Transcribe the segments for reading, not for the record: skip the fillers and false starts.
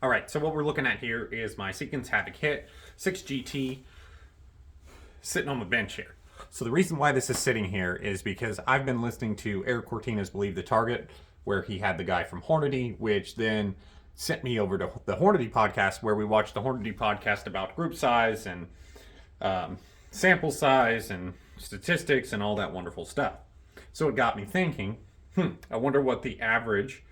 All right, so what we're looking at here is my Seekins Havak Hit 6GT sitting on the bench here. So the reason why this is sitting here is because I've been listening to Eric Cortina's Believe the Target, where he had the guy from Hornady, which then sent me over to the Hornady podcast, where we watched the Hornady podcast about group size and sample size and statistics and all that wonderful stuff. So it got me thinking, I wonder what the average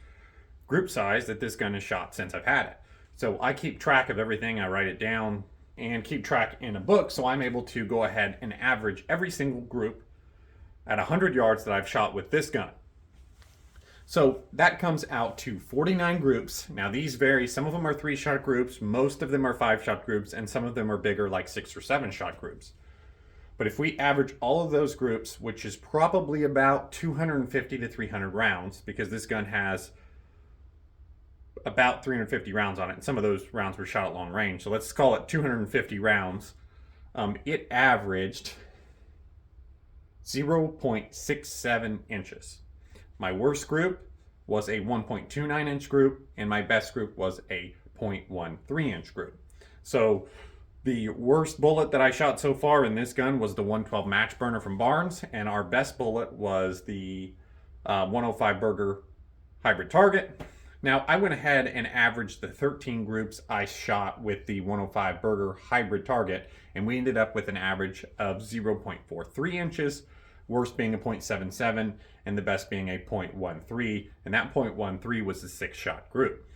group size that this gun has shot since I've had it. So I keep track of everything, I write it down and keep track in a book, so I'm able to go ahead and average every single group at 100 yards that I've shot with this gun. So that comes out to 49 groups. Now these vary, some of them are 3-shot groups, most of them are 5-shot groups, and some of them are bigger like 6 or 7-shot groups. But if we average all of those groups, which is probably about 250 to 300 rounds, because this gun has about 350 rounds on it, and some of those rounds were shot at long range, so let's call it 250 rounds. It averaged 0.67 inches. My worst group was a 1.29 inch group, and my best group was a 0.13 inch group. So the worst bullet that I shot so far in this gun was the 112 match burner from Barnes, and our best bullet was the 105 Burger hybrid target. Now, I went ahead and averaged the 13 groups I shot with the 105 Burger hybrid target, and we ended up with an average of 0.43 inches, worst being a 0.77, and the best being a 0.13, and that 0.13 was the 6-shot group.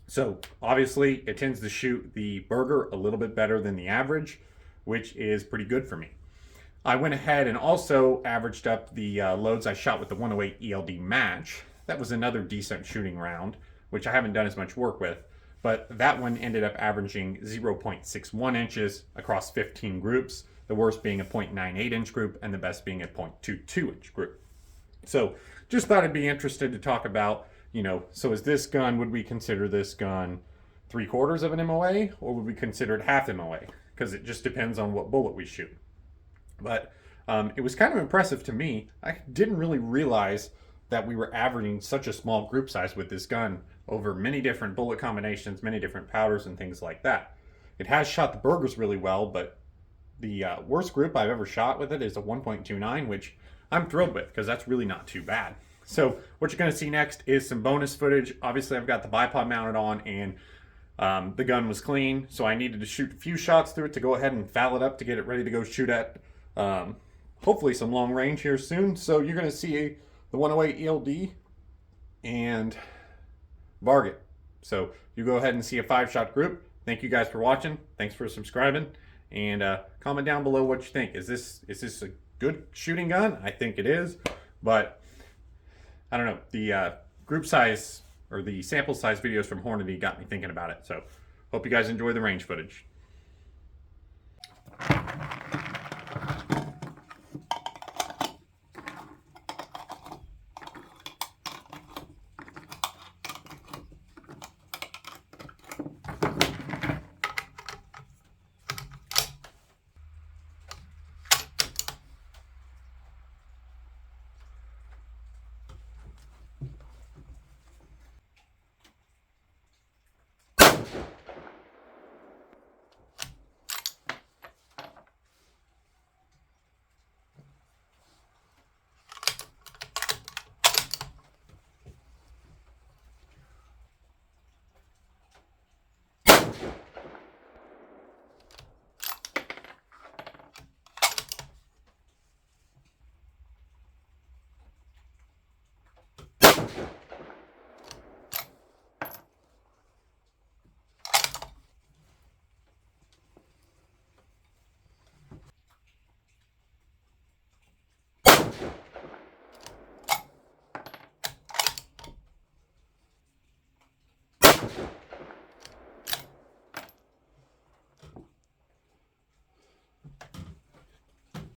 So, obviously, it tends to shoot the Burger a little bit better than the average, which is pretty good for me. I went ahead and also averaged up the loads I shot with the 108 eld-m match. That was another decent shooting round, which I haven't done as much work with, but that one ended up averaging 0.61 inches across 15 groups, the worst being a 0.98 inch group and the best being a 0.22 inch group. So just thought I'd be interested to talk about, so is this gun, would we consider this gun 3/4 of an MOA, or would we consider it half MOA? Because it just depends on what bullet we shoot. But it was kind of impressive to me. I didn't really realize that we were averaging such a small group size with this gun over many different bullet combinations, many different powders and things like that. It has shot the Burgers really well, but the worst group I've ever shot with it is a 1.29, which I'm thrilled with because that's really not too bad. So what you're going to see next is some bonus footage. Obviously, I've got the bipod mounted on, and the gun was clean, so I needed to shoot a few shots through it to go ahead and foul it up to get it ready to go shoot at hopefully some long range here soon. So you're going to see the 108 ELD and Varget. So you go ahead and see a 5-shot group. Thank you guys for watching. Thanks for subscribing, and comment down below what you think. Is this a good shooting gun? I think it is, but I don't know. The group size or the sample size videos from Hornady got me thinking about it. So hope you guys enjoy the range footage.